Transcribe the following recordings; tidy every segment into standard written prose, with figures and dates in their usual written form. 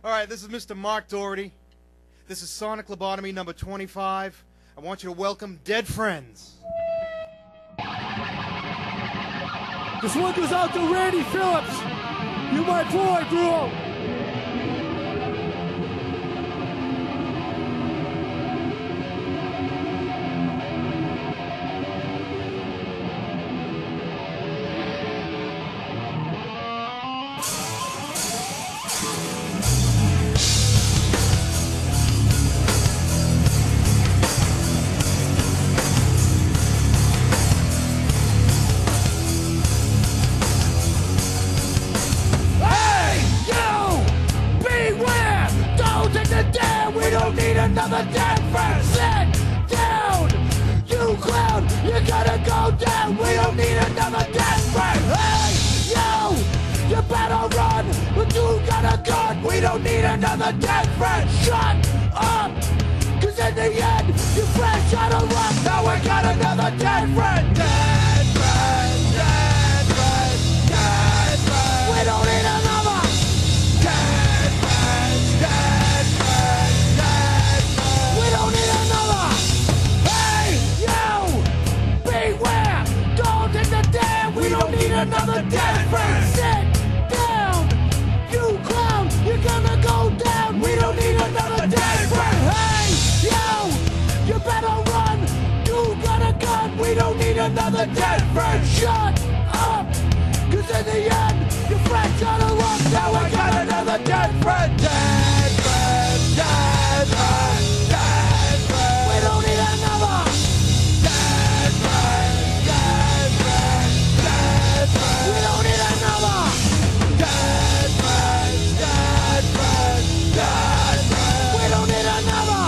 All right, this is Mr. Mark Doherty. This is Sonic Lobotomy number 25. I want you to welcome Dead Friends. This one goes out to Randy Phillips. You my boy, bro. We don't need another dead friend. Sit down, you clown. You gotta go down. We don't need another dead friend. Hey, you better run. But you got a gun. We don't need another dead friend. Shut up, cause in the end, you flash out of luck. Now we got another dead friend. Dead friend, dead friend, dead friend. We don't need another dead friend, dead friend. We don't need another. Hey, you! Beware! Don't hit the dam! We don't need another dead friend! Sit down! You clown! You're gonna go down! We don't need another dead friend! Hey, you! You better run! You got a gun! We don't need another dead friend! Shut up! Cause in the end, your friend's gonna run! Now I got another dead friend! Dead friend! Dead friend! We don't need another dead friend, dead friend, dead friend. We don't need another dead friend, dead friend, dead friend. We don't need another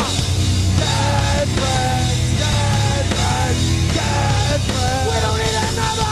dead friend, dead friend, dead friend. We don't need another.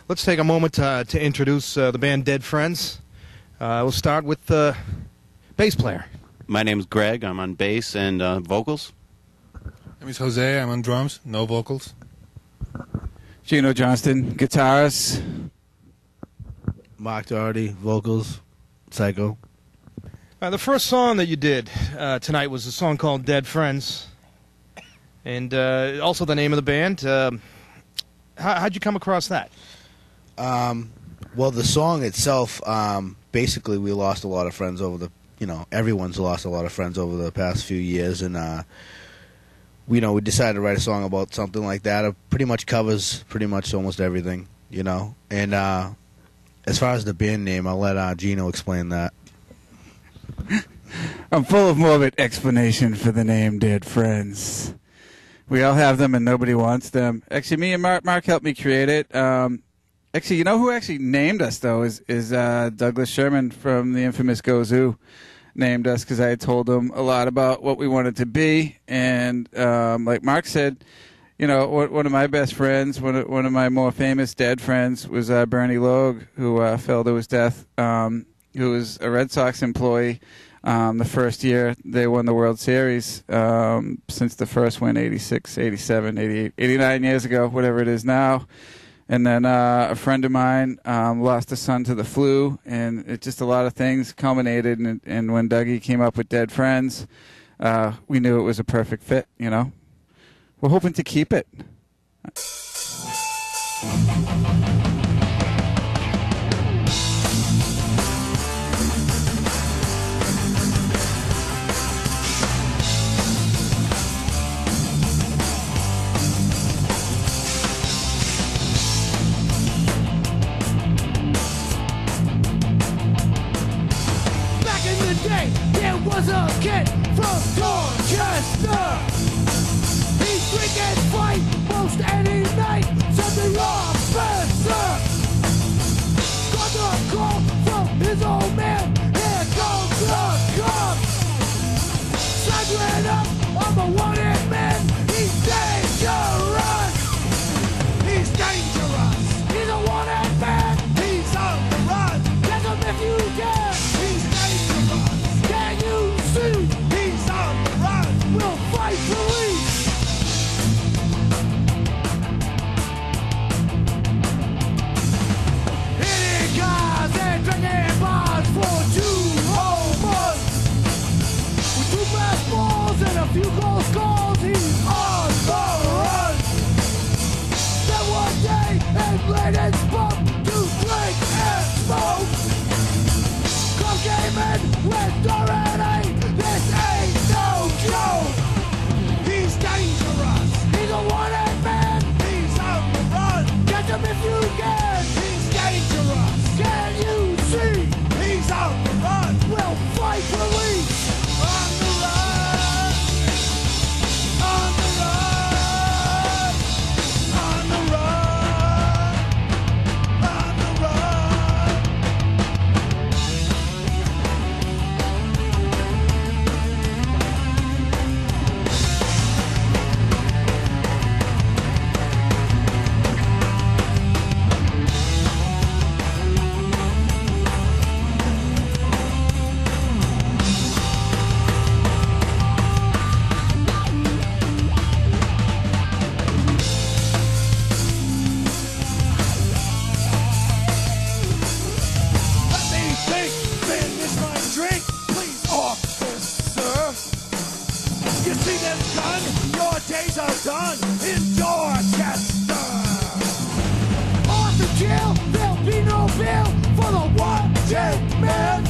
Let's take a moment to introduce the band Dead Friends. We'll start with the bass player. My name's Greg. I'm on bass and vocals. My name is Jose. I'm on drums, no vocals. Gino Johnston, guitars. Mark Doherty, vocals, Psycho. The first song that you did tonight was a song called Dead Friends. And also the name of the band. How'd you come across that? Well, the song itself, basically we lost a lot of friends over the, everyone's lost a lot of friends over the past few years, and, we decided to write a song about something like that. It pretty much covers pretty much almost everything, and, as far as the band name, I'll let, Gino explain that. I'm full of morbid explanation for the name Dead Friends. We all have them and nobody wants them. Actually, me and Mark helped me create it. Actually, you know who actually named us, though, is Douglas Sherman from the infamous Go Zoo. Named us because I had told him a lot about what we wanted to be. And like Mark said, one of my best friends, one of my more famous dead friends was Bernie Logue, who fell to his death, who was a Red Sox employee the first year they won the World Series, since the first win, 86, 87, 88, 89 years ago, whatever it is now. And then a friend of mine lost a son to the flu, and it just a lot of things culminated. And when Dougie came up with Dead Friends, we knew it was a perfect fit, We're hoping to keep it. was a kid from Dorchester. He'd drink and fight most any night, said the officer. Got the call from his old man, here comes the cops. Staggering up, I'm a wanted man, he's dangerous. He's dangerous, he's a wanted man, he's on the run. Catch him if you can, he's dangerous. Can you see, he's on the run. We'll fight police. Hitting cars and drinking bars for 2 whole months. With 2 fastballs and a few close calls, he's on the run. Then one day, and late and spoke to drink and smoke. Come came in with Doherty, this ain't no joke. He's dangerous, he's a wanted man, he's on the run. Catch him if you can, he's dangerous. Can you see, he's on the run. We'll fight police. On the run, on the run, on the run, on the run. Let me think, finish my drink, please, officer. You see this gun? Your days are done in Dorchester. On the jail, there'll be no bail for the wanted man.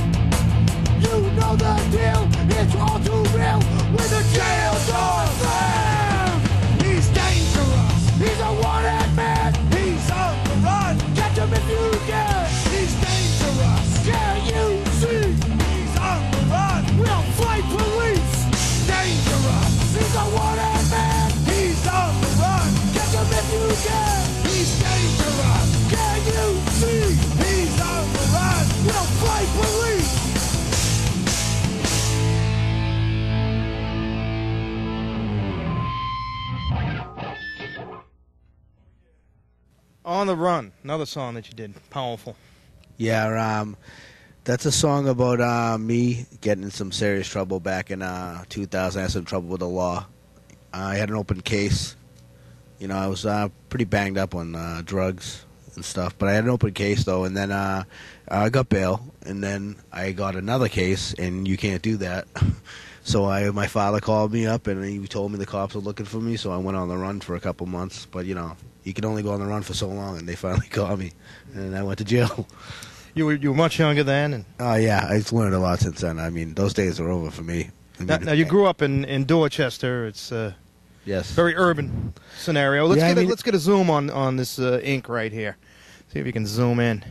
You know the deal, it's all too real when the jail doors slam. He's dangerous, he's a wanted man, he's on the run. Catch him if you can, he's dangerous. Can you see, he's on the run. We'll fight police. Dangerous, he's a wanted man, he's on the run. Catch him if you can, he's dangerous. Can you see, he's on the run. We'll fight police. On the Run, another song that you did. Powerful. Yeah, that's a song about me getting in some serious trouble back in 2000. I had some trouble with the law. I had an open case. You know, I was pretty banged up on drugs and stuff, but I had an open case, though, and then I got bail, and then I got another case, and you can't do that. So my father called me up, and he told me the cops were looking for me, so I went on the run for a couple months. But, you know, you can only go on the run for so long, and they finally caught me, and I went to jail. You were much younger then, and Oh, yeah, I've learned a lot since then. I mean, those days are over for me. I mean, now you grew up in Dorchester. It's yes. very urban scenario. Let's Yeah, let's get a zoom on this ink right here. See if you can zoom in.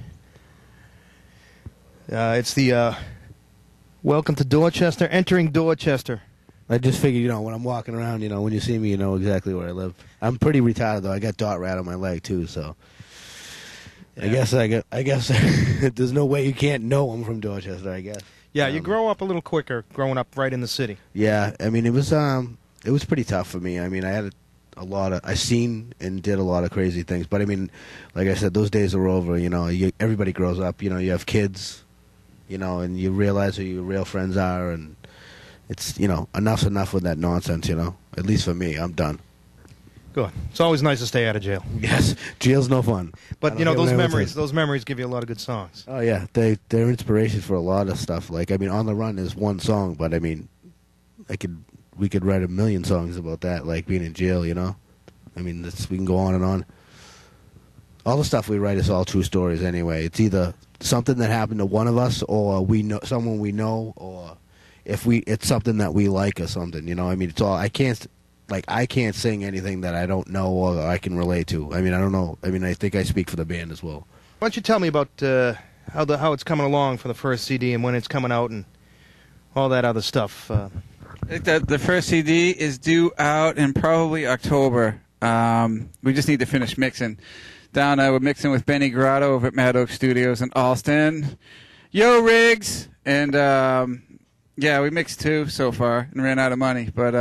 It's the Welcome to Dorchester, entering Dorchester. I just figured, you know, when I'm walking around, you know, when you see me, you know exactly where I live. I'm pretty retarded, though. I got dot rat on my leg, too, so... Yeah. I guess there's no way you can't know I'm from Dorchester, I guess. Yeah, you grow up a little quicker growing up right in the city. Yeah, I mean, it was pretty tough for me. I mean, I had I seen and did a lot of crazy things, but I mean, like I said, those days are over, you know. Everybody grows up, you know, you have kids, you know, and you realize who your real friends are, and it's, you know, enough's enough with that nonsense, you know. At least for me, I'm done. Good. It's always nice to stay out of jail. Yes, jail's no fun. But, you know, those memories give you a lot of good songs. Oh, yeah, they're inspiration for a lot of stuff. Like, I mean, On the Run is one song, but, I mean, we could write a million songs about that, like being in jail, you know? I mean, we can go on and on. All the stuff we write is all true stories anyway. It's either something that happened to one of us, or we know someone we know, or it's something that we like or something, you know? I mean, it's all, I can't sing anything that I don't know or I can relate to. I mean, I don't know. I mean, I think I speak for the band as well. Why don't you tell me about how it's coming along for the first CD and when it's coming out and all that other stuff. I think that the first CD is due out in probably October. We just need to finish mixing. Down we're mixing with Benny Grotto over at Mad Oak Studios in Alston. Yo, Riggs! And yeah, we mixed 2 so far and ran out of money. But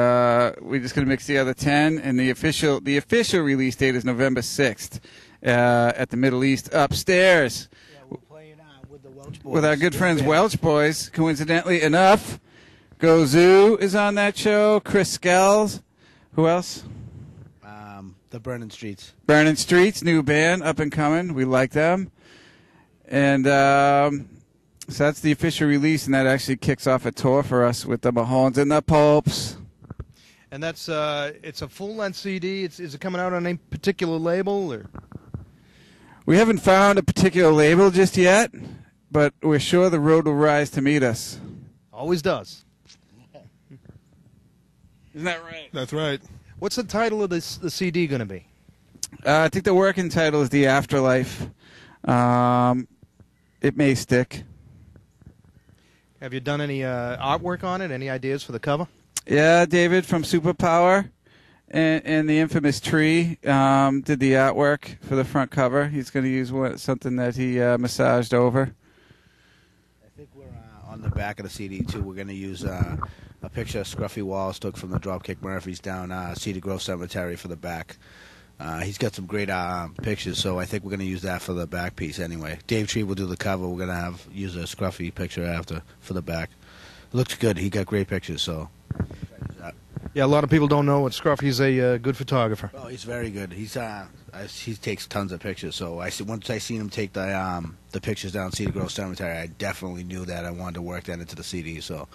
we're just going to mix the other 10. And the official release date is November 6th at the Middle East upstairs. Yeah, we're playing with the Welch Boys. With our good friends Welch Boys. Coincidentally enough, Gozoo is on that show. Chris Skells. Who else? The Burning Streets. Burning Streets, new band, up and coming. We like them. And so that's the official release, and that actually kicks off a tour for us with the Mahones and the Popes. And that's it's a full-length CD. Is it coming out on any particular label? Or? We haven't found a particular label just yet, but we're sure the road will rise to meet us. Always does. Isn't that right? That's right. What's the title of the CD going to be? I think the working title is The Afterlife. It may stick. Have you done any artwork on it? Any ideas for the cover? Yeah, David from Superpower and the infamous Tree did the artwork for the front cover. He's going to use something that he massaged over. I think we're on the back of the CD, too. We're going to use a picture of Scruffy Walls took from the Dropkick Murphys down Cedar Grove Cemetery for the back. He's got some great pictures, so I think we're going to use that for the back piece anyway. Dave Tree will do the cover. We're going to use a Scruffy picture after for the back. Looks good. He got great pictures, so. Yeah, a lot of people don't know what Scruffy's a good photographer. Oh, he's very good. He takes tons of pictures. So once I seen him take the pictures down Cedar Grove Cemetery, I definitely knew that I wanted to work that into the CD. So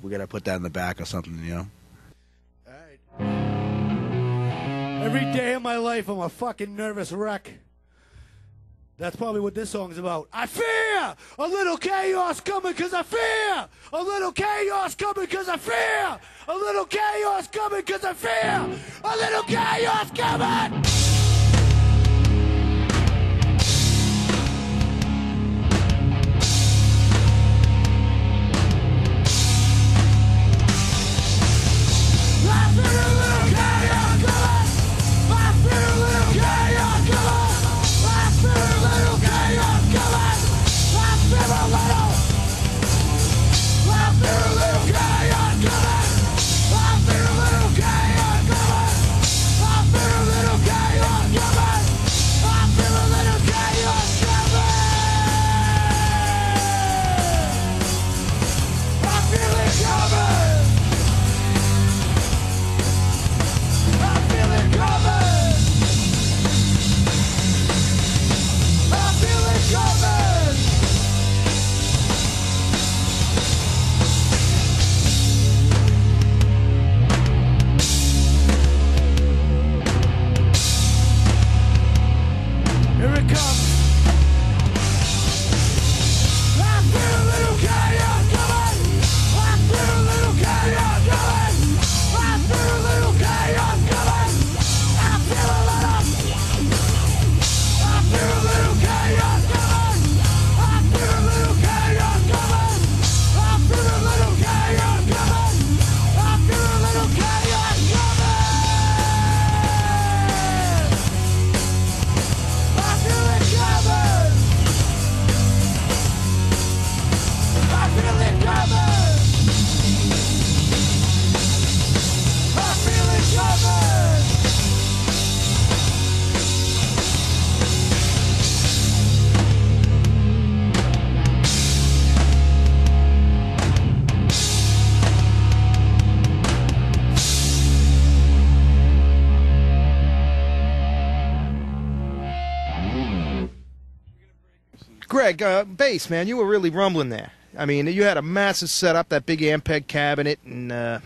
we got to put that in the back or something, you know. All right. Every day of my life, I'm a fucking nervous wreck. That's probably what this song is about. I fear a little chaos coming because I fear a little chaos coming because I fear a little chaos coming because I fear a little chaos coming. I fear a little chaos coming. I fear a little chaos coming. I fear a little chaos coming. I fear a little. I fear a little chaos coming. I fear a little chaos coming. I fear a little chaos coming. I fear a little chaos coming. I feel it coming. I feel it coming. I feel it coming. Here it comes. I feel a little chaos coming. I feel a little chaos coming. I feel a little chaos coming. I feel a little. I feel a little chaos coming. I feel a little chaos coming. I feel a little chaos coming. I feel a little chaos coming. I feel it coming. I feel it coming. I feel it coming. Greg, bass, man, you were really rumbling there. I mean, you had a massive setup, that big Ampeg cabinet, and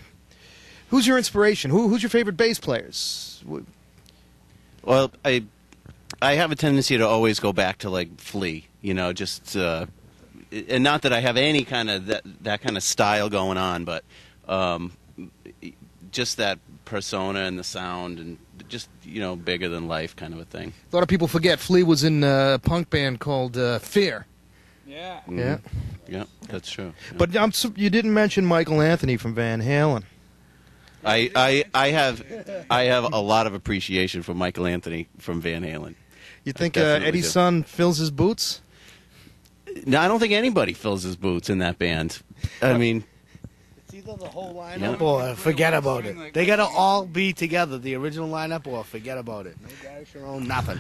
who's your inspiration? Who's your favorite bass players? Well, I have a tendency to always go back to like Flea, you know, just and not that I have any kind of that kind of style going on, but just that persona and the sound and just, you know, bigger than life kind of a thing. A lot of people forget Flea was in a punk band called Fear. Yeah. Yeah. Yeah, that's true. Yeah. But you didn't mention Michael Anthony from Van Halen. I have a lot of appreciation for Michael Anthony from Van Halen. You think definitely Eddie's do. son fills his boots? No, I don't think anybody fills his boots in that band. I mean, It's either the whole lineup Yeah. or forget about it. They got to all be together, the original lineup, or forget about it. No guys your own, nothing.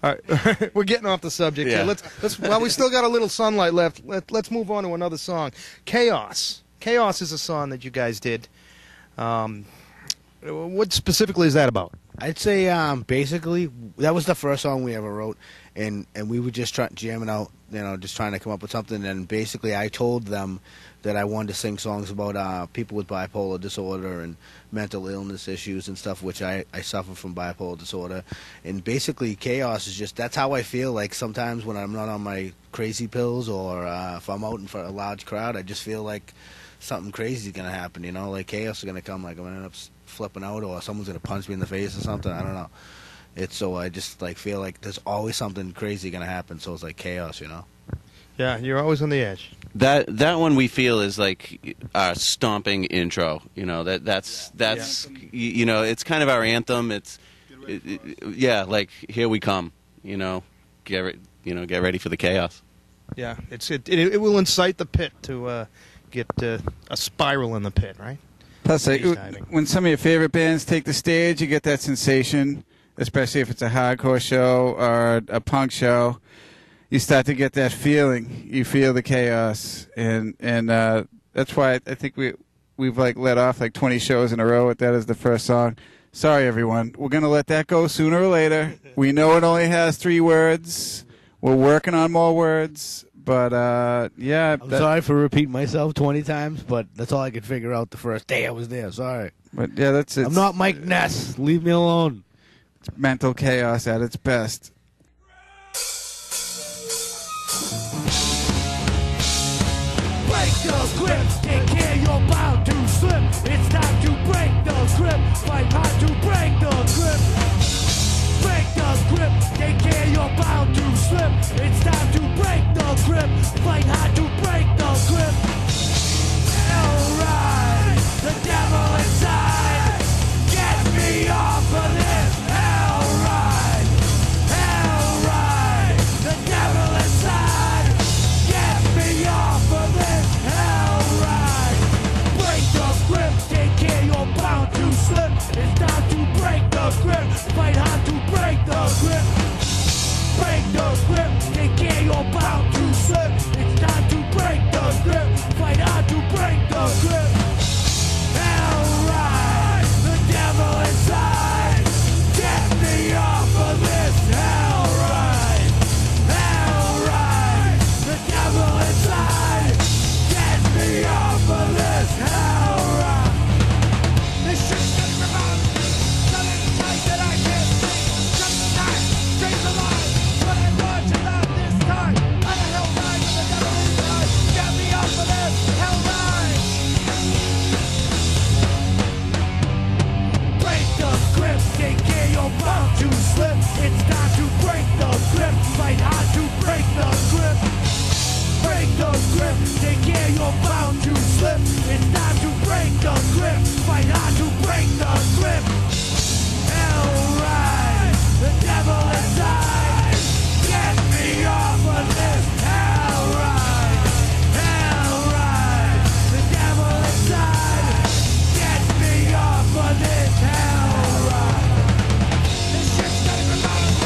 All right. We're getting off the subject Yeah. here. Let's while we still got a little sunlight left, let's move on to another song. Chaos. Chaos is a song that you guys did. What specifically is that about? I'd say basically that was the first song we ever wrote, and we were just jamming out, just trying to come up with something. And basically, I told them that I wanted to sing songs about people with bipolar disorder and mental illness issues and stuff, which I suffer from bipolar disorder. And basically, chaos is just that's how I feel. Like sometimes when I'm not on my crazy pills, or if I'm out in front of a large crowd, I just feel like something crazy is gonna happen. Like chaos is gonna come. Like I'm gonna end up flipping out, or someone's gonna punch me in the face or something. I don't know. It's so I just feel like there's always something crazy gonna happen. So it's like chaos, Yeah, you're always on the edge. that one we feel is like our stomping intro. That's it's kind of our anthem. Yeah, like here we come. Get ready for the chaos. Yeah, it will incite the pit to get a spiral in the pit, right? Plus, Stage diving. when some of your favorite bands take the stage, you get that sensation, especially if it's a hardcore show or a punk show. You start to get that feeling. You feel the chaos, and that's why I think we've let off 20 shows in a row with that as the first song. Sorry, everyone. We're gonna let that go sooner or later. We know it only has 3 words. We're working on more words. But, yeah. I'm sorry for repeating myself 20 times, but that's all I could figure out the first day I was there. Sorry. But, yeah, that's it. I'm not Mike Ness. Leave me alone. It's mental chaos at its best. Break the grip, take care you're bound to slip. It's time to break the grip, fight hard to break the grip. Break the grip, take care you're bound to slip. It's time to break the grip, fight hard to break the grip. Alright, the devil inside, get me off of this. Alright, alright, the devil inside, get me off of this. Alright, break the grip, take care you're bound to slip. It's time to break the grip, fight hard to break the grip. Break the grip, take care you're bound to slip. It's time to break the grip, fight hard to break the grip. Alright, the devil inside, get me off of this. Alright, alright, the devil inside, get me off of this. Alright, this shit's getting revived. Something tight that I can't see. Just the time, stays alive. But I want you not this time. On a hell ride with the devil inside. Get me off of this hell ride. Break the grip, take care you're bound to slip. It's time to break the grip, fight hard to break the grip. Break the grip, take care you're bound to slip. It's time to break the grip, fight hard to break the grip. Alright, the devil inside, get me off of this. Alright, alright, the devil inside, get me off of this. Alright, this shit's getting revived.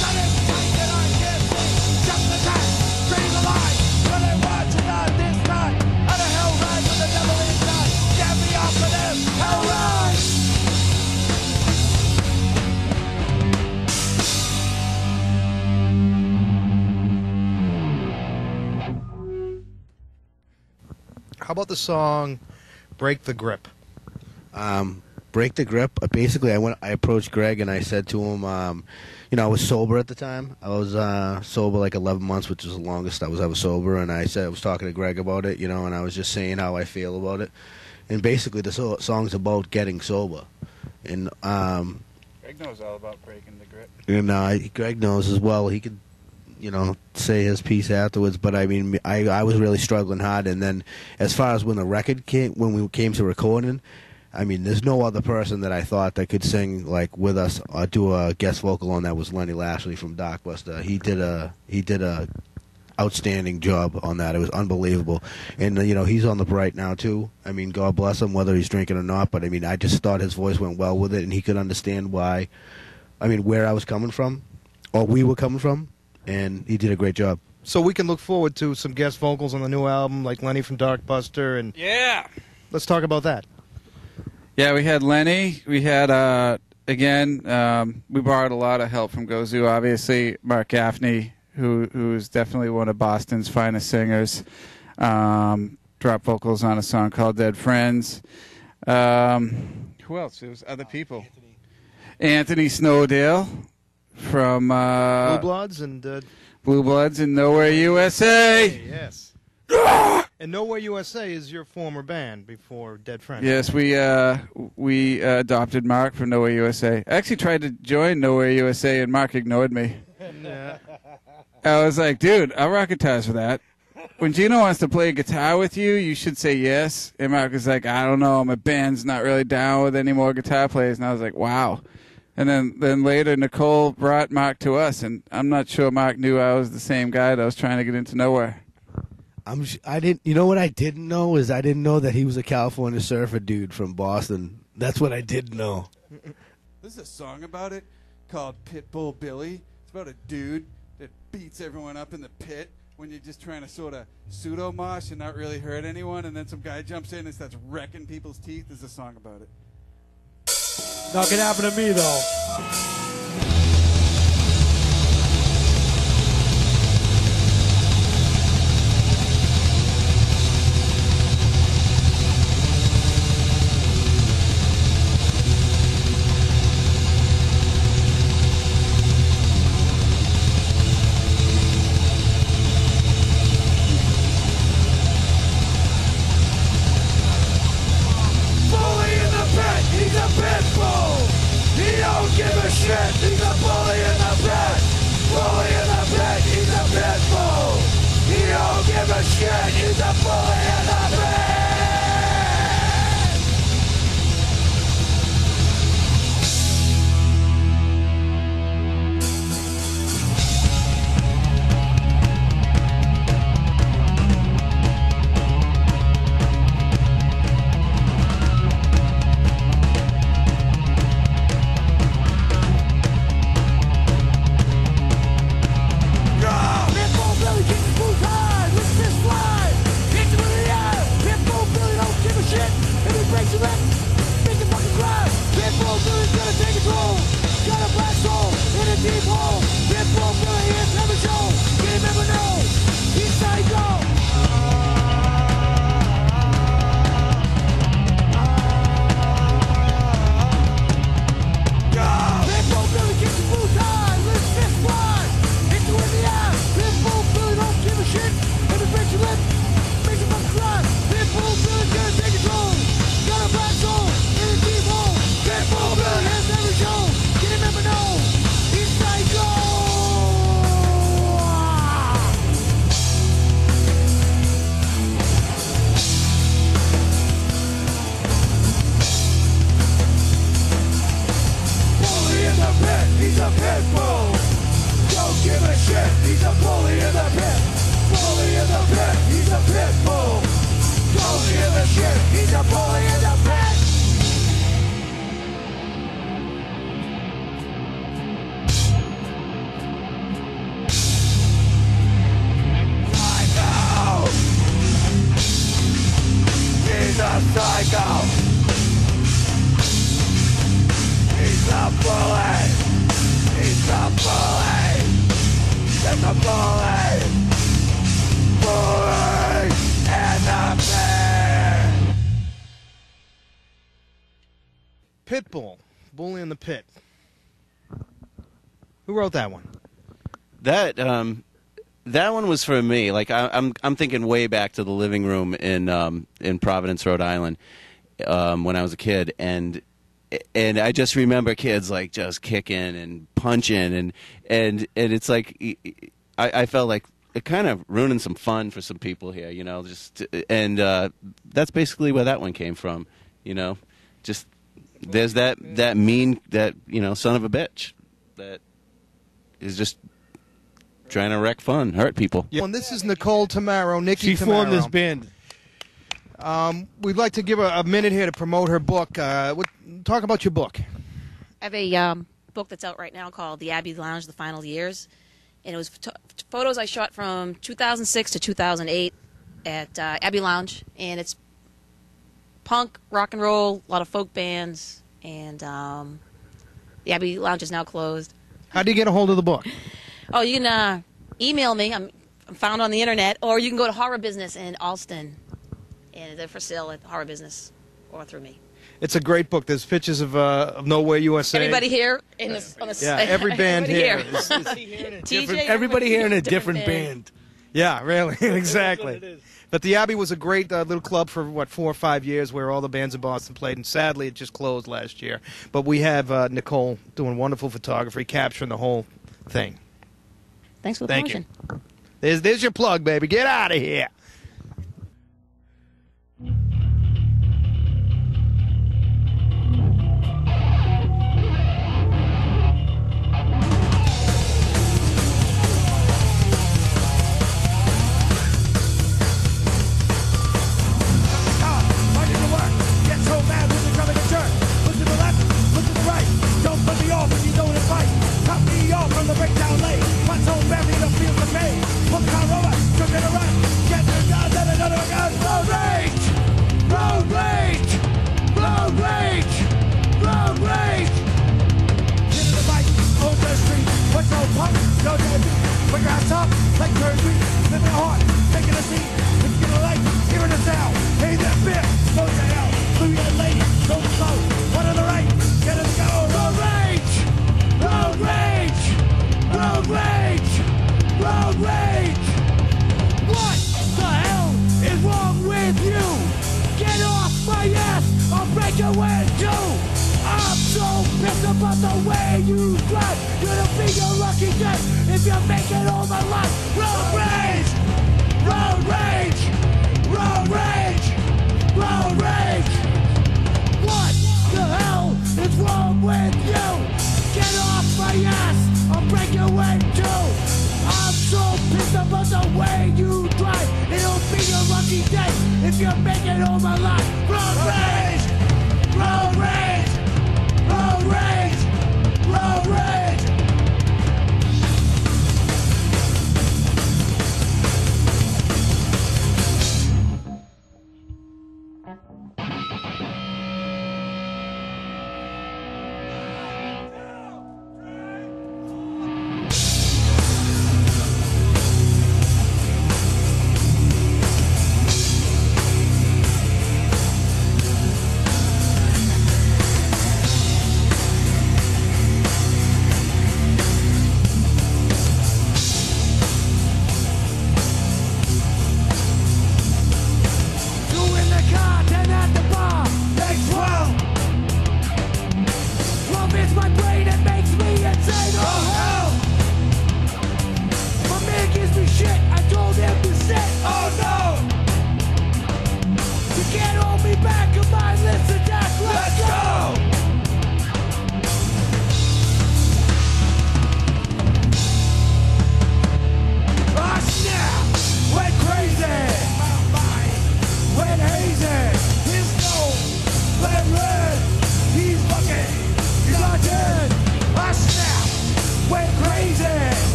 Something tight that I can't see. Just the time, stays alive. But I want you not this time. On a hell ride with the devil inside. Get me off of this. Hell ride. How about the song "Break the Grip"? Break the grip. Basically, I approached Greg and I said to him, I was sober at the time. I was sober 11 months, which was the longest I was ever sober. And I was talking to Greg about it, and I was just saying how I feel about it. And basically, the song's about getting sober. And Greg knows all about breaking the grip. Greg knows as well. He could say his piece afterwards. But I mean, I was really struggling hard. And then, as far as when we came to recording, I mean, there's no other person that I thought that could sing like with us or do a guest vocal on that was Lenny Lashley from Dorchester. He did a outstanding job on that. It was unbelievable. And he's on the bright now too. I mean, God bless him, whether he's drinking or not. But I mean, I just thought his voice went well with it, and he could understand where I was coming from, or we were coming from, and he did a great job. So we can look forward to some guest vocals on the new album, like Lenny from Dorchester, and let's talk about that. Yeah, we had Lenny. We had, we borrowed a lot of help from Gozu, obviously. Mark Gaffney, who's definitely one of Boston's finest singers, dropped vocals on a song called Dead Friends. Who else? There was other people. Anthony Snowdale from Blue Bloods and Nowhere USA. Yes. And Nowhere USA is your former band before Dead Friends. Yes, we adopted Mark from Nowhere USA. I actually tried to join Nowhere USA, and Mark ignored me. Yeah. I was like, dude, I'll rock guitars for that. When Gino wants to play guitar with you, you should say yes. And Mark was like, I don't know, my band's not really down with any more guitar players. And I was like, wow. And then later, Nicole brought Mark to us, and I'm not sure Mark knew I was the same guy that was trying to get into Nowhere. I didn't. You know what I didn't know is I didn't know that he was a California surfer dude from Boston. That's what I didn't know. There's a song about it called Pitbull Billy. It's about a dude that beats everyone up in the pit when you're just trying to sort of pseudo mosh and not really hurt anyone, and then some guy jumps in and starts wrecking people's teeth. There's a song about it. Not gonna happen to me though. Pitbull, Bully in the Pit. Who wrote that one? That one was for me. Like I'm thinking way back to the living room in Providence, Rhode Island, when I was a kid, and I just remember kids like just kicking and punching, and it's like I felt like it kind of ruining some fun for some people here, you know. And that's basically where that one came from, you know. Just there's that mean, that, you know, son of a bitch that is just trying to wreck fun, hurt people. Yeah. And this is Nicole Tamaro, Nikki She Tamaro. formed this band. We'd like to give her a minute here to promote her book. Talk about your book. I have a book that's out right now called The Abbey Lounge, The Final Years. And it was photos I shot from 2006 to 2008 at Abbey Lounge. And it's punk, rock and roll, a lot of folk bands. And the Abbey Lounge is now closed. How do you get a hold of the book? Oh, you can email me. I'm found on the internet. Or you can go to Horror Business in Alston. And they're for sale at Horror Business or through me. It's a great book. There's pictures of Nowhere USA. Everybody here in this, on this, yeah, every band here. Everybody here in a different band. Yeah, really, exactly. But the Abbey was a great little club for, 4 or 5 years where all the bands in Boston played, and sadly it just closed last year. But we have Nicole doing wonderful photography, capturing the whole thing. Thanks for the Thank promotion. you. There's your plug, baby. Get out of here.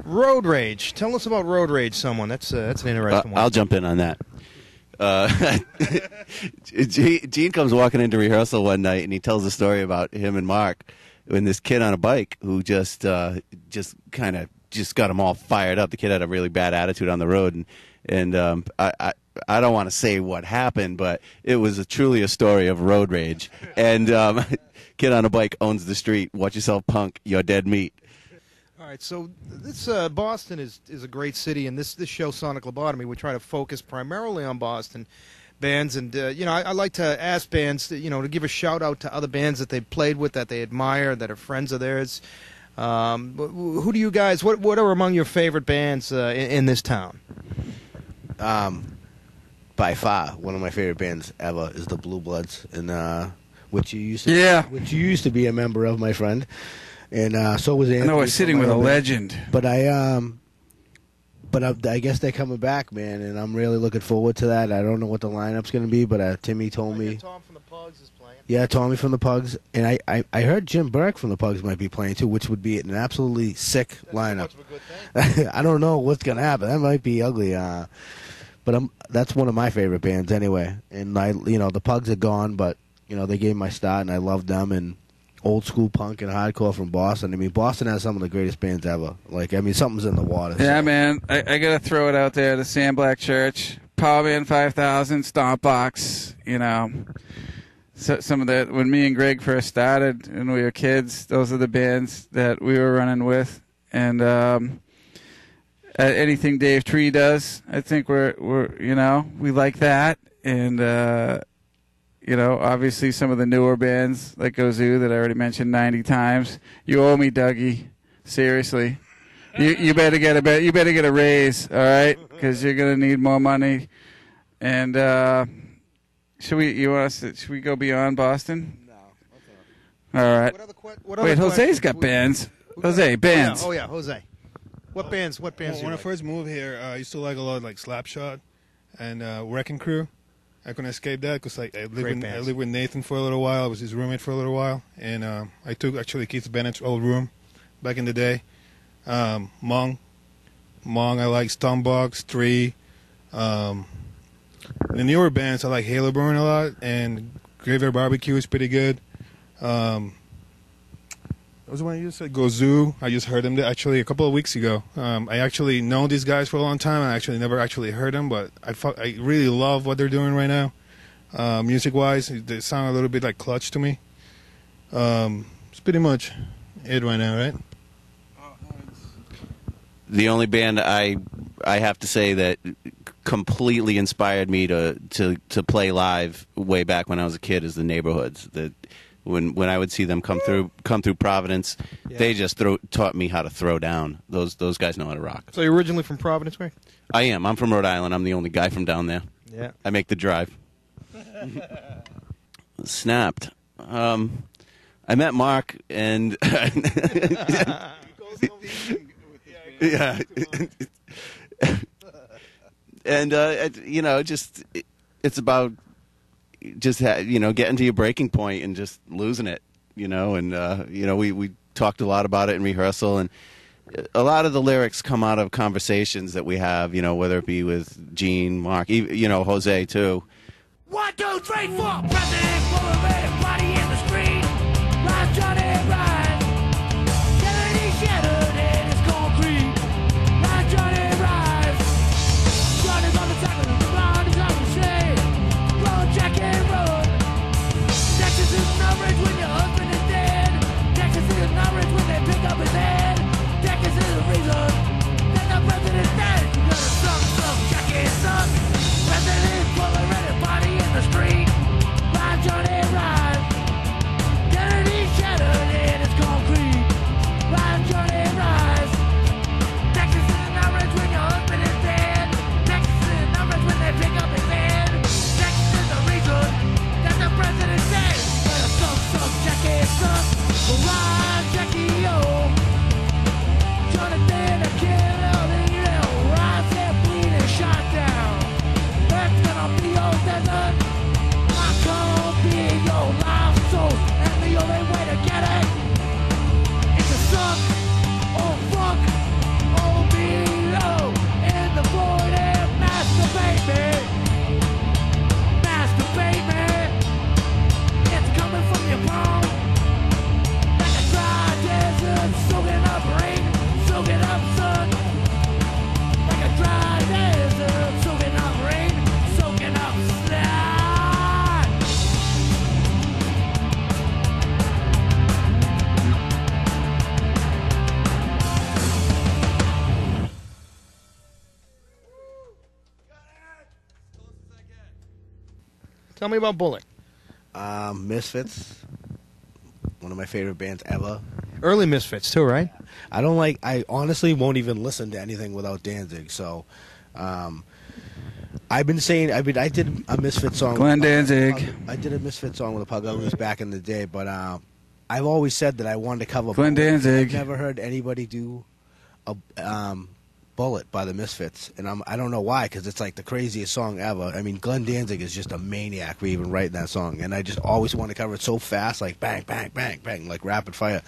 Road Rage. Tell us about Road Rage, someone. That's an interesting one. I'll jump in on that. Gene comes walking into rehearsal one night, and he tells a story about him and Mark and this kid on a bike who just got him all fired up. The kid had a really bad attitude on the road, and I don't want to say what happened, but it was truly a story of road rage. And kid on a bike owns the street. Watch yourself, punk. You're dead meat. All right, so this Boston is a great city, and this show, Sonic Lobotomy, we try to focus primarily on Boston bands, and I like to ask bands to give a shout out to other bands that they've played with, that they admire, that are friends of theirs. Who do you guys? What are among your favorite bands in this town? By far, one of my favorite bands ever is the Blue Bloods, and which you used to be a member of, my friend. And so was Anthony. I know we're sitting with a legend. But I guess they're coming back, man, and I'm really looking forward to that. I don't know what the lineup's going to be, but Timmy told me. Tom from the Pugs is playing. Yeah, Tommy from the Pugs, and I heard Jim Burke from the Pugs might be playing too, which would be an absolutely sick lineup. That's much of a good thing. I don't know what's going to happen. That might be ugly. But that's one of my favorite bands anyway. And the Pugs are gone, but they gave my start, and I loved them. And old school punk and hardcore from Boston. I mean, Boston has some of the greatest bands ever. Something's in the water. Yeah, man. I got to throw it out there. The Sam Black Church, Power Band 5000, Stompbox, So some of the, when me and Greg first started and we were kids, those are the bands that we were running with. And anything Dave Tree does, I think we're we like that. And obviously some of the newer bands like Ozu that I already mentioned 90 times. You owe me, Dougie. Seriously, you better get a raise, all right? Because you're gonna need more money. And should we go beyond Boston? No. All right. Wait, Jose's got bands. Jose, bands. Oh yeah, Jose. What bands? When I first moved here, I used to like a lot like Slapshot and Wrecking Crew. I couldn't escape that because I lived with Nathan for a little while. I was his roommate for a little while, and I took actually Keith Bennett's old room back in the day. Mong, I like Stompbox, Tree. The newer bands I like Haloburn a lot, and Graveyard Barbecue is pretty good. What was the one you said? Go Zoo. I just heard them actually a couple of weeks ago. I actually know these guys for a long time. I actually never actually heard them, but I really love what they're doing right now. Music-wise, they sound a little bit like Clutch to me. It's pretty much it right now, right? The only band I have to say that completely inspired me to play live way back when I was a kid is the Neighborhoods. When I would see them come through Providence, they just taught me how to throw down. Those guys know how to rock. So you're originally from Providence, right? I am. I'm from Rhode Island. I'm the only guy from down there. Yeah. I make the drive. Snapped. I met Mark and yeah. And it's about just getting to your breaking point and just losing it, and we talked a lot about it in rehearsal, and a lot of the lyrics come out of conversations that we have, whether it be with Gene, Mark, Jose too. 1, 2, 3, 4. President Boulevard, body in the street. Rise, Johnny, rise. Kennedy shattered in his concrete. Rise, Johnny, rise. Johnny's on the tackle, Ron is on the shade. Road, Jack and road. Texas is not rich when your husband is dead. Texas is not rich when they pick up his head. Texas is the reason that the president's dead. You gotta suck, Jack and suck. President Boulevard, body in the street. Ride, Johnny, ride. Tell me about Bullet. Misfits, one of my favorite bands ever. Early Misfits too, right? I honestly won't even listen to anything without Danzig. So, I've been saying I did a Misfit song. Glenn Danzig. I did a Misfit song with the Pugaroos back in the day, but I've always said that I wanted to cover Glenn Danzig. I've never heard anybody do a Bullet by the Misfits, and I don't know why, because it's like the craziest song ever. I mean, Glenn Danzig is just a maniac for even writing that song, and I just always want to cover it so fast, like bang, bang, bang, bang, like rapid fire,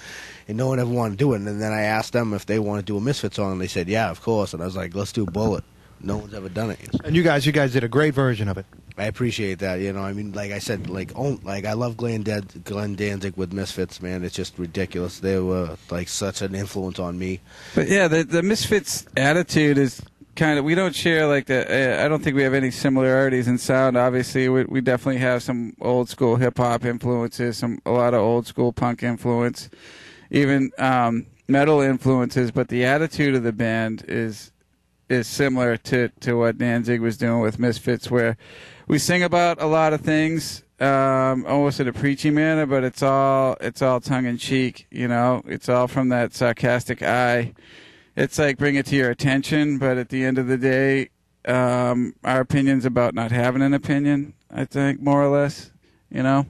and no one ever wanted to do it. And then I asked them if they want to do a Misfit song, and they said, yeah, of course. And I was like, let's do Bullet. No one's ever done it. And you guys did a great version of it. I appreciate that. You know, I mean, like I said, I love Glenn Danzig with Misfits, man. It's just ridiculous. They were like such an influence on me. But yeah, the Misfits attitude is kind of, we don't share like the. I don't think we have any similarities in sound. Obviously, we definitely have some old school hip hop influences, a lot of old school punk influence, even metal influences. But the attitude of the band is similar to what Danzig was doing with Misfits, where we sing about a lot of things, almost in a preachy manner, but it's all tongue in cheek. You know, it's all from that sarcastic eye. It's like bring it to your attention, but at the end of the day, our opinion's about not having an opinion. I think more or less, you know.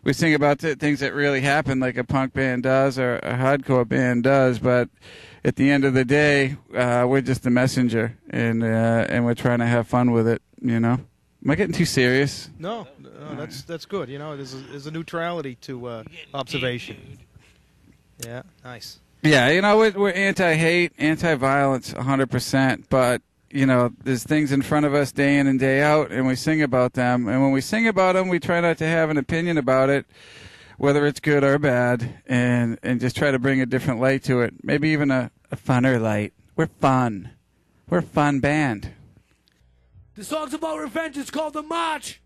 We sing about things that really happen, like a punk band does or a hardcore band does, but at the end of the day, we're just the messenger, and we're trying to have fun with it. You know, am I getting too serious? No, that's good. You know, there's a neutrality to observation. Yeah, nice. Yeah, you know, we're anti-hate, anti-violence, 100%. But you know, there's things in front of us day in and day out, and we sing about them. And when we sing about them, we try not to have an opinion about it, whether it's good or bad, and just try to bring a different light to it. Maybe even a funner light. We're fun. We're a fun band. The song's about revenge. It's called The March.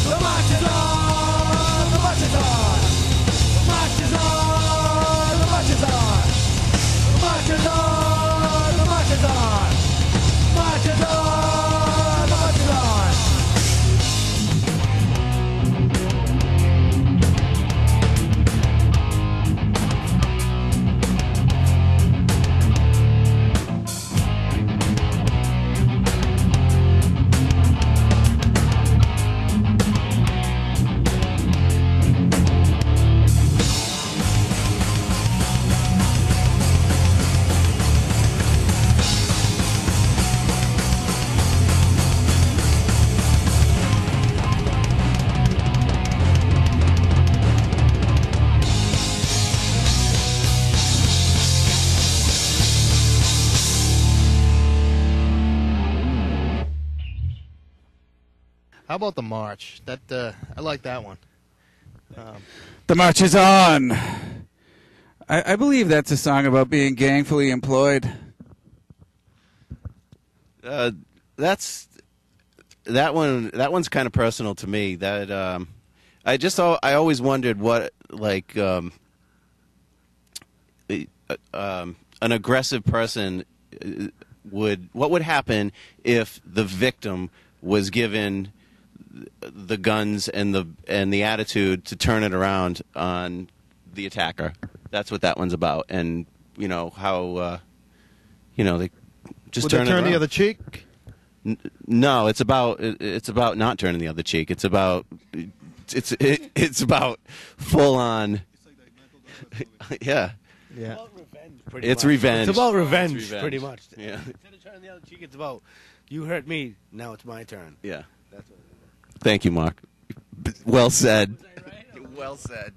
The march is on. How about the march? That I like that one. The march is on. I believe that's a song about being gainfully employed. That's that one. That one's kind of personal to me. That I always wondered what an aggressive person what would happen if the victim was given the guns and the attitude to turn it around on the attacker. That's what that one's about, and how they just Would turn they turn it around. the other cheek? No, it's about not turning the other cheek. It's about full on. Yeah. Yeah. It's revenge. It's about revenge, pretty much. Yeah. Instead of turning the other cheek, it's about you hurt me, now it's my turn. Yeah. That's what Thank you, Mark. Well said. Well said.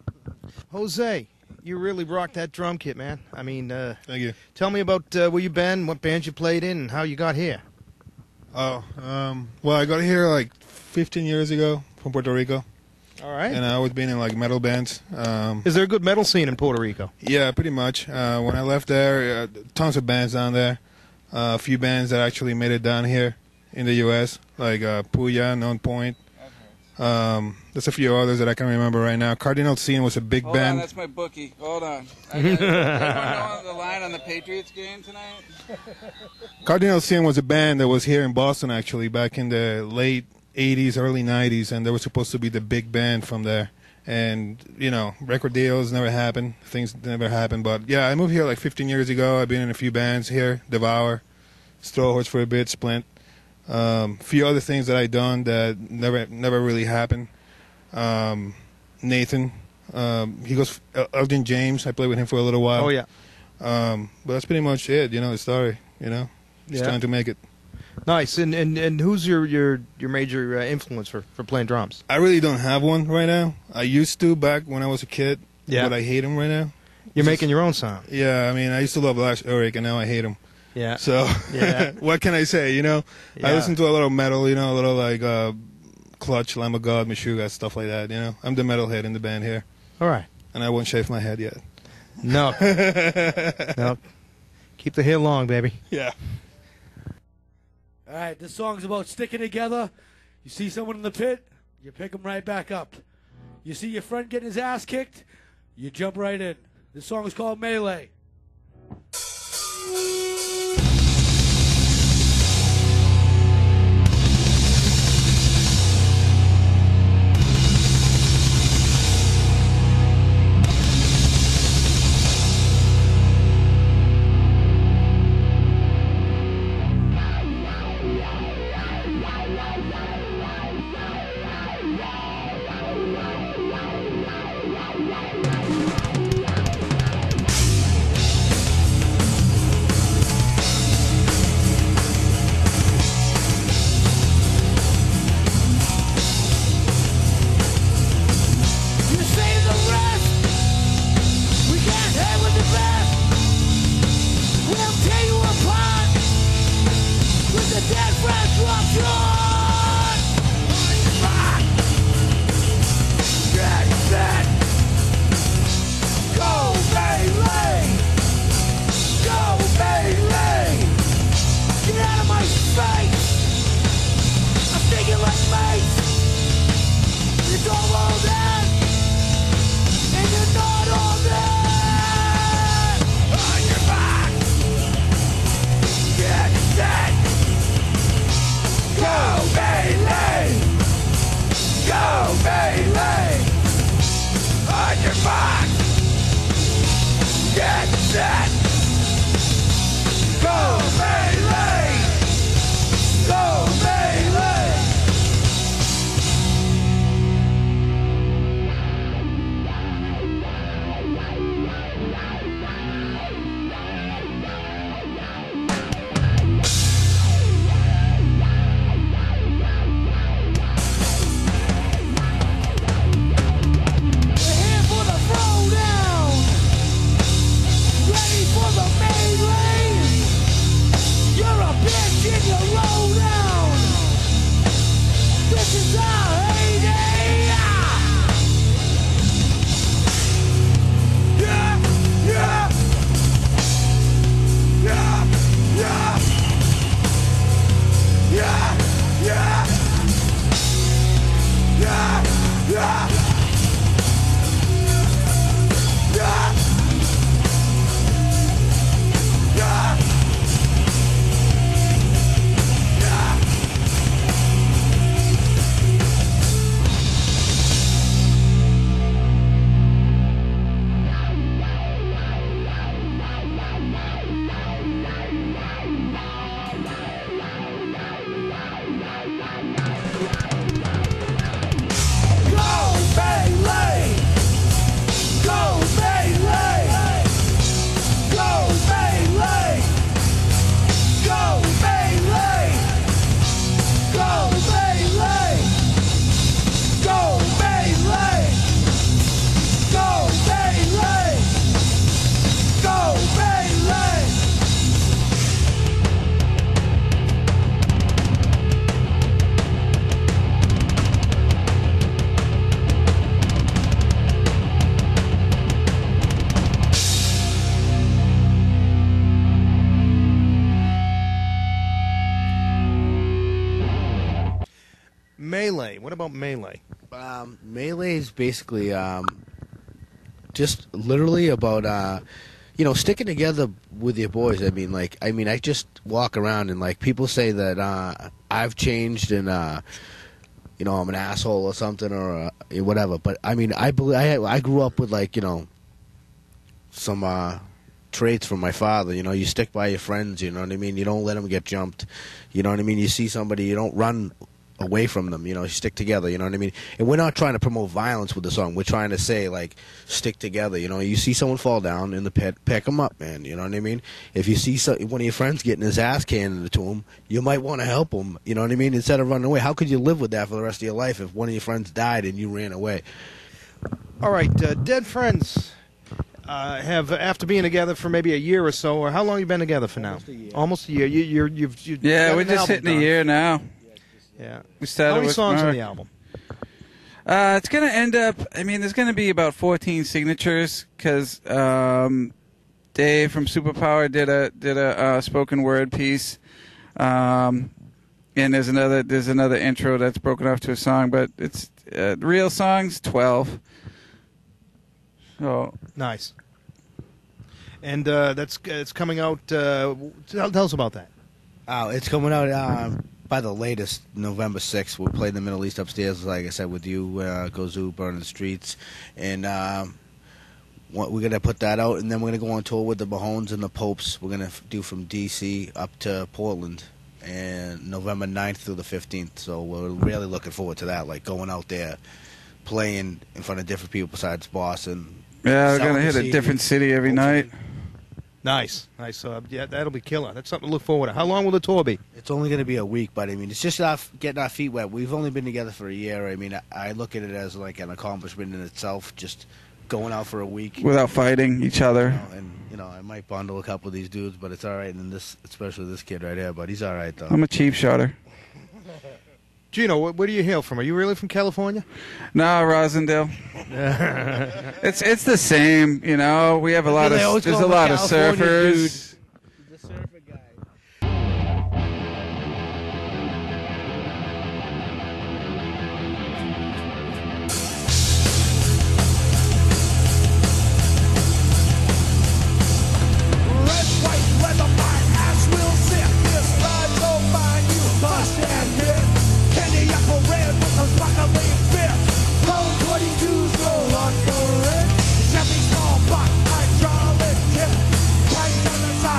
Jose, you really rocked that drum kit, man. I mean, Thank you. tell me about where you been, what bands you played in, and how you got here. Oh, well, I got here like 15 years ago from Puerto Rico, All right. and I was been in like metal bands. Is there a good metal scene in Puerto Rico? Yeah, pretty much. When I left there, tons of bands down there. A few bands that actually made it down here in the U.S., like Puya, Non Point. There's a few others that I can remember right now. Cardinal Sin was a big Hold band. on, that's my bookie. Hold on. Everyone know on the line on the Patriots game tonight? Cardinal Sin was a band that was here in Boston actually back in the late 80s, early 90s, and they were supposed to be the big band from there. And, record deals never happened. Things never happened. But, yeah, I moved here like 15 years ago. I've been in a few bands here, Devour, Strawhorse for a bit, Splint. A few other things that I done that never really happened. Nathan, he goes Elgin James. I played with him for a little while. Oh, yeah. But that's pretty much it. The story. Just trying to make it. Nice. And who's your major influence for playing drums? I really don't have one right now. I used to back when I was a kid. Yeah. But I hate him right now. You're making your own sound. Yeah, I mean, I used to love Lars Ulrich, and now I hate him. Yeah. So, Yeah. what can I say? I listen to a little metal, a little like Clutch, Lamb of God, Meshuggah, stuff like that. I'm the metalhead in the band here, All right. and I won't shave my head yet. No. No. Keep the hair long, baby. Yeah. All right, this song's about sticking together. You see someone in the pit, you pick him right back up. You see your friend getting his ass kicked, you jump right in. This song is called Melee. Melee. What about Melee? Melee is basically just literally about sticking together with your boys. I mean, I just walk around and people say that I've changed and I'm an asshole or something or whatever. But I mean, I grew up with some traits from my father. You stick by your friends. You know what I mean. You don't let them get jumped. You know what I mean. You see somebody, you don't run away from them. You stick together. You know what I mean. And we're not trying to promote violence with the song. We're trying to say stick together. You see someone fall down in the pit, pick them up, man. You know what I mean. If you see one of your friends getting his ass handed to him, you might want to help him. You know what I mean. Instead of running away. How could you live with that for the rest of your life if one of your friends died and you ran away? All right, Dead Friends. Have after being together for maybe a year or so, or how long have you been together for now? Almost a year. You've yeah, we're just hitting a year now. Yeah. We started. How many with songs Mark. on the album? It's going to end up. I mean, there's going to be about 14 signatures because Dave from Superpower did a spoken word piece, and there's another intro that's broken off to a song, but it's real songs 12. So nice. And it's coming out. Tell us about that. Oh, it's coming out by the latest November 6th. We'll play in the Middle East upstairs, like I said, with you, Gozu, Burning the Streets, and we're gonna put that out, and then we're gonna go on tour with the Mahones and the Popes. We're gonna do from DC up to Portland, and November 9th through the 15th. So we're really looking forward to that, going out there, playing in front of different people besides Boston. Yeah, we're gonna hit a different city every night. Nice. Yeah, that'll be killer. That's something to look forward to. How long will the tour be? It's only going to be a week, but I mean, it's just getting our feet wet. We've only been together for a year. I mean, I look at it as an accomplishment in itself, just going out for a week without fighting each other. I might bundle a couple of these dudes, but it's all right. And especially this kid right here, but he's all right though. I'm a cheap shotter. Gino, where do you hail from? Are you really from California? No, Rosendale. It's the same, We have a lot of there's a lot of surfers. The surfer guy. Red, white, leather, my ass will sit. This ride will find you, must admit. Candy apple red with a sparkling fit. Roll 22s roll under it. Chevy small block, hydraulic tip. Right down the side.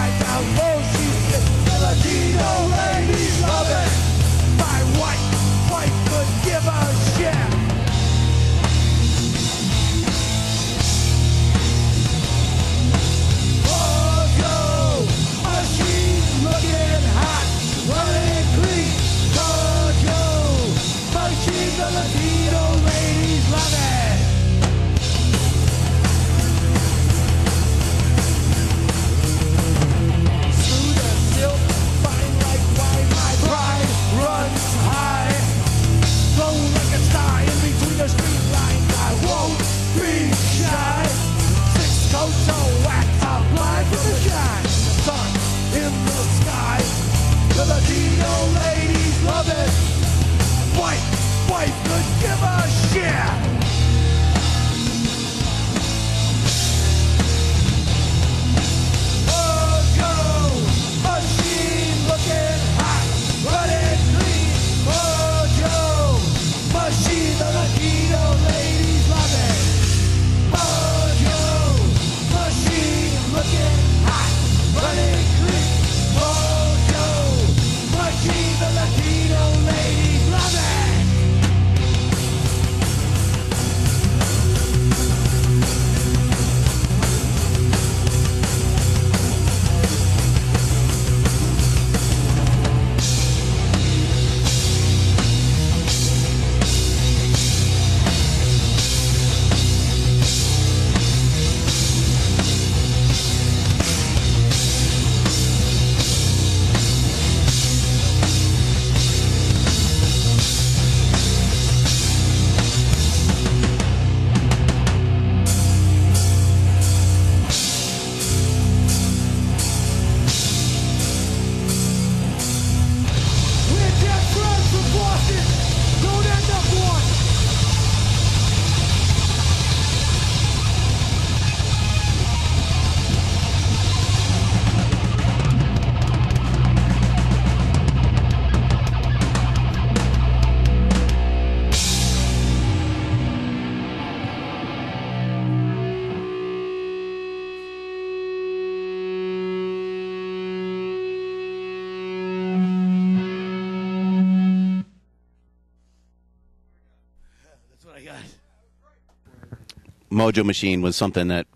Mojo Machine was something that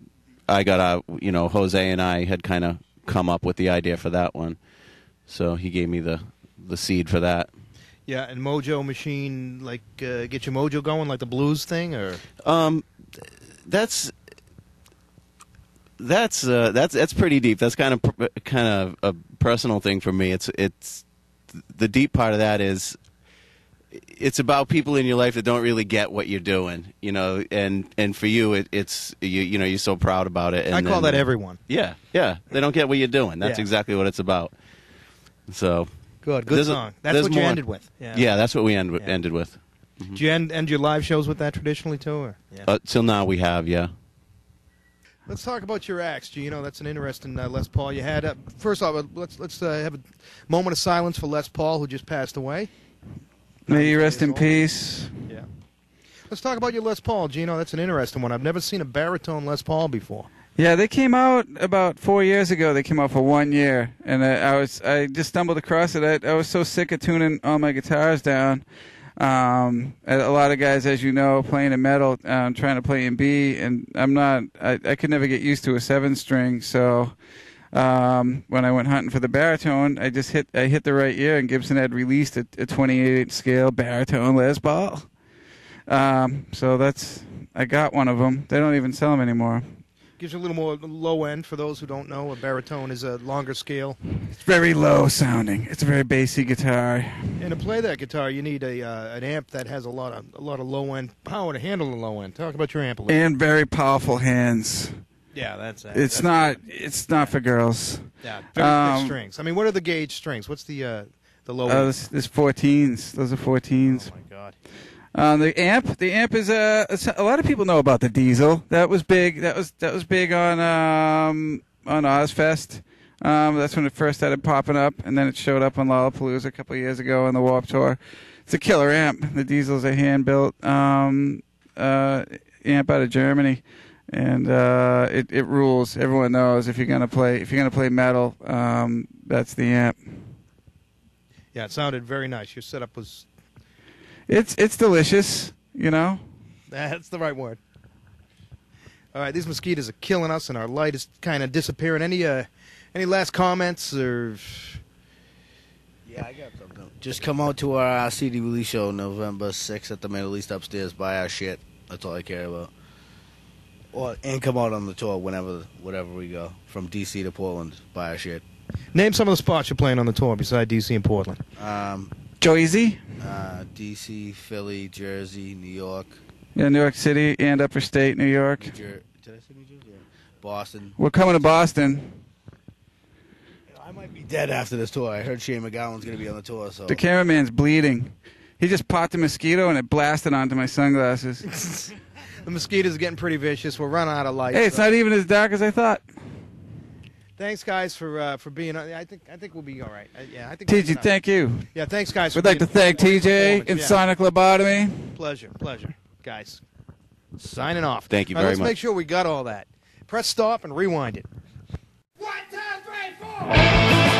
I got Jose and I had kind of come up with the idea for that one. So he gave me the seed for that. Yeah, and Mojo Machine, like, get your mojo going, like the blues thing, or? That's pretty deep. That's kind of a personal thing for me. It's the deep part of that is it's about people in your life that don't really get what you're doing, and for you it's you're so proud about it. And I call that everyone. Yeah, they don't get what you're doing. That's exactly what it's about. So good song. That's what you ended with. Yeah, that's what we ended with. Mm-hmm. Do you end your live shows with that traditionally too? Or? Yeah. Till now we have, yeah. Let's talk about your axe, Gino. That's an interesting Les Paul you had. First off, let's have a moment of silence for Les Paul, who just passed away. May you rest in peace. Yeah. Let's talk about your Les Paul, Gino. That's an interesting one. I've never seen a baritone Les Paul before. Yeah, they came out about 4 years ago. They came out for 1 year, and I just stumbled across it. I was so sick of tuning all my guitars down. A lot of guys, as you know, playing in metal, trying to play in B, and I could never get used to a 7-string. So when I went hunting for the baritone, I hit the right ear, and Gibson had released a 28 scale baritone Les Paul. So I got one of them. They don't even sell them anymore. Gives you a little more low end for those who don't know. A baritone is a longer scale. It's very low sounding. It's a very bassy guitar. And to play that guitar, you need an amp that has a lot of low end power to handle the low end. Talk about your amp a little. And very powerful hands. Yeah, that's it's not for girls. Yeah, very thick strings. I mean, what are the gauge strings? What's the low end? There's 14s. Those are 14s. Oh my God. The amp is a lot of people know about the Diesel. That was big. That was big on Ozfest. That's when it first started popping up, and then it showed up on Lollapalooza a couple of years ago on the Warped Tour. It's a killer amp. The Diesel's a hand-built amp out of Germany, and it rules. Everyone knows if you're gonna play metal, that's the amp. Yeah, it sounded very nice. Your setup was. It's delicious, That's the right word. All right, these mosquitoes are killing us, and our light is kind of disappearing. Any last comments or? Yeah, I got something. Just come out to our CD release show November 6th at the Melodies upstairs. Buy our shit. That's all I care about. And come out on the tour whatever we go from DC to Portland. Buy our shit. Name some of the spots you're playing on the tour besides DC and Portland. Jersey? DC, Philly, Jersey, New York. Yeah, New York City and Upper State, New York. Did I say New Jersey? Yeah. Boston. We're coming to Boston. I might be dead after this tour. I heard Shane McGowan's going to be on the tour. So the cameraman's bleeding. He just popped a mosquito and it blasted onto my sunglasses. The mosquitoes are getting pretty vicious. We're running out of light. Hey, it's not even as dark as I thought. Thanks, guys, for being on. I think we'll be all right. Yeah, I think. TJ, thank you. Yeah, thanks, guys. We'd like to thank TJ and Sonic Lobotomy. Pleasure, guys. Signing off. Thank you very much. Let's make sure we got all that. Press stop and rewind it. 1, 2, 3, 4.